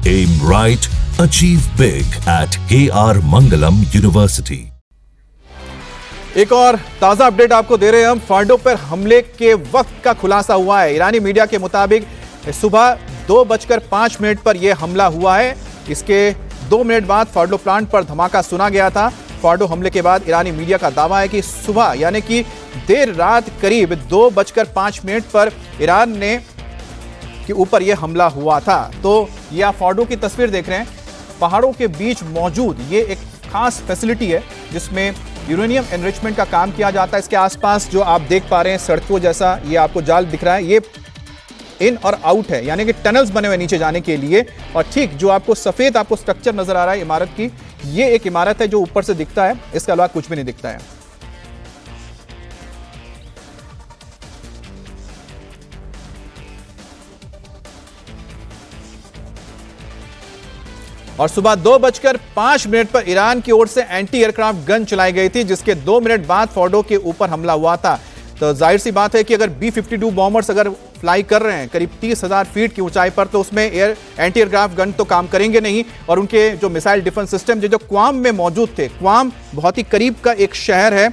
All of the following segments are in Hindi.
Aim right, achieve big at KR Mangalam University. एक और ताजा अपडेट आपको दे रहे हैं हम। फॉर्डो पर हमले के वक्त का खुलासा हुआ है। ईरानी मीडिया के मुताबिक सुबह 2:05 पर यह हमला हुआ है। इसके 2 मिनट बाद फॉर्डो प्लांट पर धमाका सुना गया था। फॉर्डो हमले के बाद ईरानी मीडिया का दावा है कि सुबह यानी कि देर रात करीब 2:05 पर ईरान ने के ऊपर यह हमला हुआ था। तो ये आप फॉर्डो की तस्वीर देख रहे हैं। पहाड़ों के बीच मौजूद ये एक खास फैसिलिटी है जिसमें यूरेनियम एनरिचमेंट का काम किया जाता है। इसके आसपास जो आप देख पा रहे हैं सड़कों जैसा ये आपको जाल दिख रहा है, ये इन और आउट है, यानी कि टनल्स बने हुए नीचे जाने के लिए। और ठीक जो आपको सफेद आपको स्ट्रक्चर नजर आ रहा है इमारत की, ये एक इमारत है जो ऊपर से दिखता है, इसके अलावा कुछ भी नहीं दिखता है। और सुबह 2:05 पर ईरान की ओर से एंटी एयरक्राफ्ट गन चलाई गई थी, जिसके 2 मिनट बाद फॉर्डो के ऊपर हमला हुआ था। तो जाहिर सी बात है कि अगर B-52 बॉम्बर्स अगर फ्लाई कर रहे हैं करीब 30,000 फीट की ऊंचाई पर, तो उसमें एंटी एयरक्राफ्ट गन तो काम करेंगे नहीं। और उनके जो मिसाइल डिफेंस सिस्टम जो क्वाम में मौजूद थे, क्वाम बहुत ही करीब का एक शहर है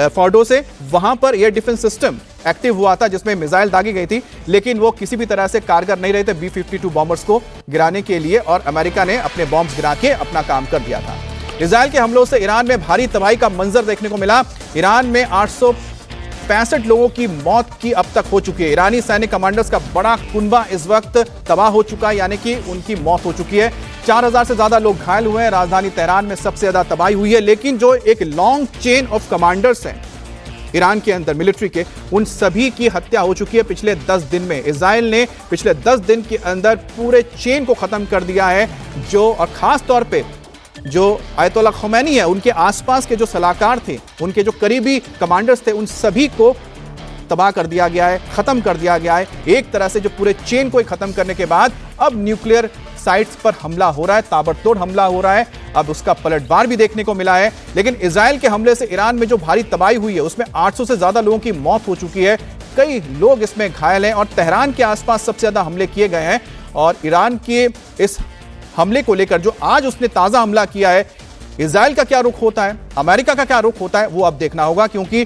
फॉर्डो से, वहां पर एयर डिफेंस सिस्टम एक्टिव हुआ था जिसमें मिसाइल दागी गई थी, लेकिन वो किसी भी तरह से कारगर नहीं रहे थे B-52 बॉम्बर्स को गिराने के लिए, और अमेरिका ने अपने बॉम्ब्स गिरा के अपना काम कर दिया था। इजराइल के हमलों से ईरान में भारी तबाही का मंजर देखने को मिला। ईरान में 865 लोगों की मौत की अब तक हो चुकी है। ईरानी सैनिक कमांडर्स का बड़ा कुनबा इस वक्त तबाह हो चुका है, यानी कि उनकी मौत हो चुकी है। 4000 से ज्यादा लोग घायल हुए हैं। राजधानी तेहरान में सबसे ज्यादा तबाही हुई है, लेकिन जो एक लॉन्ग चेन ऑफ कमांडर्स हैं ईरान के अंदर मिलिट्री के, उन सभी की हत्या हो चुकी है पिछले 10 दिन में। इजराइल ने पिछले 10 दिन के अंदर पूरे चेन को खत्म कर दिया है। और खास तौर पे जो आयतोल्ला ख़ुमैनी है, उनके आसपास के जो सलाहकार थे, उनके जो करीबी कमांडर्स थे, उन सभी को तबाह कर दिया गया है, खत्म कर दिया गया है। एक तरह से जो पूरे चेन को खत्म करने के बाद अब न्यूक्लियर साइट्स पर हमला हो रहा है, ताबड़तोड़ हमला हो रहा है। अब उसका पलटवार भी देखने को मिला है। लेकिन इजराइल के हमले से ईरान में जो भारी तबाही हुई है उसमें 800 से ज्यादा लोगों की मौत हो चुकी है। कई लोग इसमें घायल हैं और तेहरान के आसपास सबसे ज्यादा हमले किए गए हैं। और ईरान के इस हमले को लेकर जो आज उसने ताजा हमला किया है, इजराइल का क्या रुख होता है, अमेरिका का क्या रुख होता है, वो अब देखना होगा। क्योंकि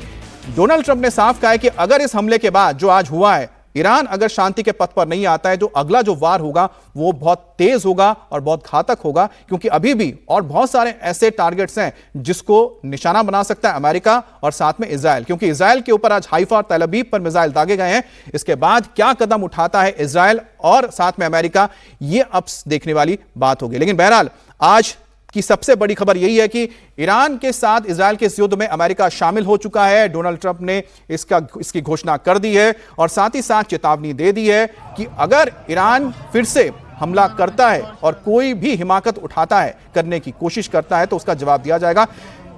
डोनाल्ड ट्रंप ने साफ कहा है कि अगर इस हमले के बाद जो आज हुआ है, ईरान अगर शांति के पथ पर नहीं आता है, जो अगला जो वार होगा वो बहुत तेज होगा और बहुत घातक होगा। क्योंकि अभी भी और बहुत सारे ऐसे टारगेट्स हैं जिसको निशाना बना सकता है अमेरिका और साथ में इजराइल। क्योंकि इजराइल के ऊपर आज हाइफा और तेल अवीव पर मिसाइल दागे गए हैं। इसके बाद क्या कदम उठाता है इजराइल और साथ में अमेरिका, ये अब देखने वाली बात होगी। लेकिन बहरहाल आज की सबसे बड़ी खबर यही है कि ईरान के साथ इजराइल के इस युद्ध में अमेरिका शामिल हो चुका है। डोनाल्ड ट्रंप ने इसकी घोषणा कर दी है और साथ ही साथ चेतावनी दे दी है कि अगर ईरान फिर से हमला करता है और कोई भी हिमाकत उठाता है, करने की कोशिश करता है, तो उसका जवाब दिया जाएगा।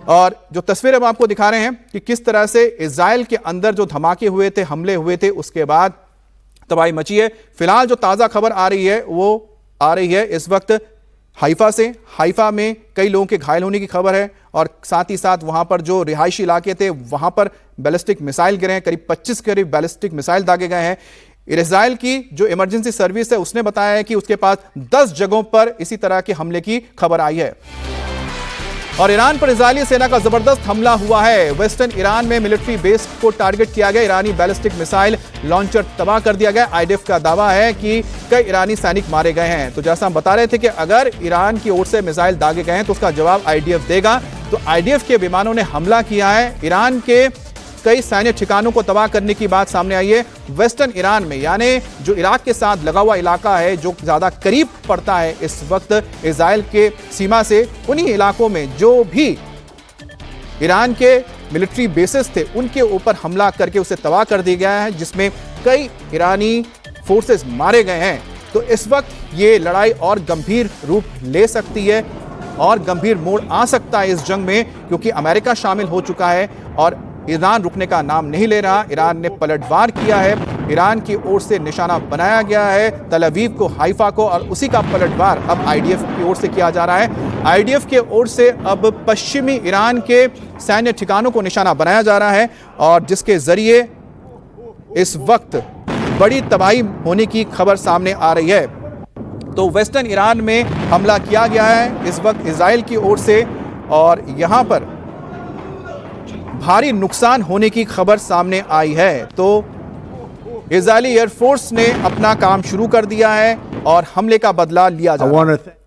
और जो तस्वीर हम आपको दिखा रहे हैं कि किस तरह से इजराइल के अंदर जो धमाके हुए थे, हमले हुए थे, उसके बाद तबाही मची है। फिलहाल जो ताजा खबर आ रही है वो आ रही है इस वक्त हाइफा से। हाइफा में कई लोगों के घायल होने की खबर है और साथ ही साथ वहां पर जो रिहायशी इलाके थे वहां पर बैलिस्टिक मिसाइल गिरे हैं। करीब 25 करीब बैलिस्टिक मिसाइल दागे गए हैं। इजराइल की जो इमरजेंसी सर्विस है उसने बताया है कि उसके पास 10 जगहों पर इसी तरह के हमले की खबर आई है। और ईरान पर इजरायली सेना का जबरदस्त हमला हुआ है। वेस्टर्न ईरान में मिलिट्री बेस को टारगेट किया गया। ईरानी बैलिस्टिक मिसाइल लॉन्चर तबाह कर दिया गया। आईडीएफ का दावा है कि कई ईरानी सैनिक मारे गए हैं। तो जैसा हम बता रहे थे कि अगर ईरान की ओर से मिसाइल दागे गए हैं तो उसका जवाब आईडीएफ देगा। तो आईडीएफ के विमानों ने हमला किया है। ईरान के कई सैन्य ठिकानों को तबाह करने की बात सामने आई है। वेस्टर्न ईरान में, यानी जो इराक के साथ लगा हुआ इलाका है, जो ज्यादा करीब पड़ता है इस वक्त इजराइल के सीमा से, उन्हीं इलाकों में जो भी ईरान के मिलिट्री बेसेस थे उनके ऊपर हमला करके उसे तबाह कर दिया गया है, जिसमें कई ईरानी फोर्सेस मारे गए हैं। तो इस वक्त ये लड़ाई और गंभीर रूप ले सकती है और गंभीर मोड़ आ सकता है इस जंग में, क्योंकि अमेरिका शामिल हो चुका है और ईरान रुकने का नाम नहीं ले रहा। ईरान ने पलटवार किया है। ईरान की ओर से निशाना बनाया गया है तेल अवीव को, हाइफा को, और उसी का पलटवार अब आईडीएफ की ओर से किया जा रहा है। आईडीएफ के ओर से अब पश्चिमी ईरान के सैन्य ठिकानों को निशाना बनाया जा रहा है और जिसके जरिए इस वक्त बड़ी तबाही होने की खबर सामने आ रही है। तो वेस्टर्न ईरान में हमला किया गया है इस वक्त इजराइल की ओर से, और यहां पर भारी नुकसान होने की खबर सामने आई है। तो इजरायली एयरफोर्स ने अपना काम शुरू कर दिया है और हमले का बदला लिया जा रहा है।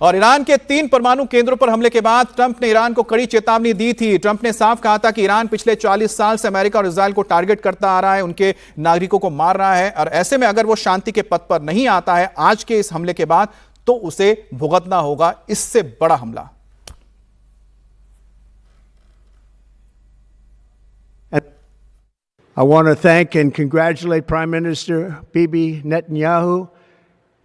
और ईरान के 3 परमाणु केंद्रों पर हमले के बाद ट्रंप ने ईरान को कड़ी चेतावनी दी थी। ट्रंप ने साफ कहा था कि ईरान पिछले 40 साल से अमेरिका और इजराइल को टारगेट करता आ रहा है, उनके नागरिकों को मार रहा है, और ऐसे में अगर वो शांति के पथ पर नहीं आता है आज के इस हमले के बाद, तो उसे भुगतना होगा इससे बड़ा हमला। I want to thank and congratulate Prime Minister Bibi Netanyahu.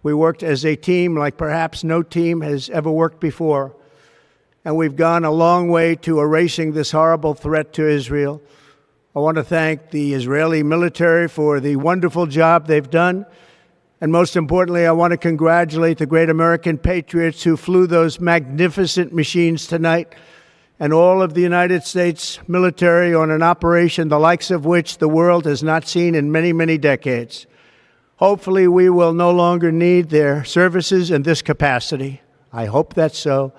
We worked as a team like perhaps no team has ever worked before. And we've gone a long way to erasing this horrible threat to Israel. I want to thank the Israeli military for the wonderful job they've done. And most importantly, I want to congratulate the great American patriots who flew those magnificent machines tonight, and all of the United States military on an operation the likes of which the world has not seen in many, many decades. Hopefully, we will no longer need their services in this capacity. I hope that's so.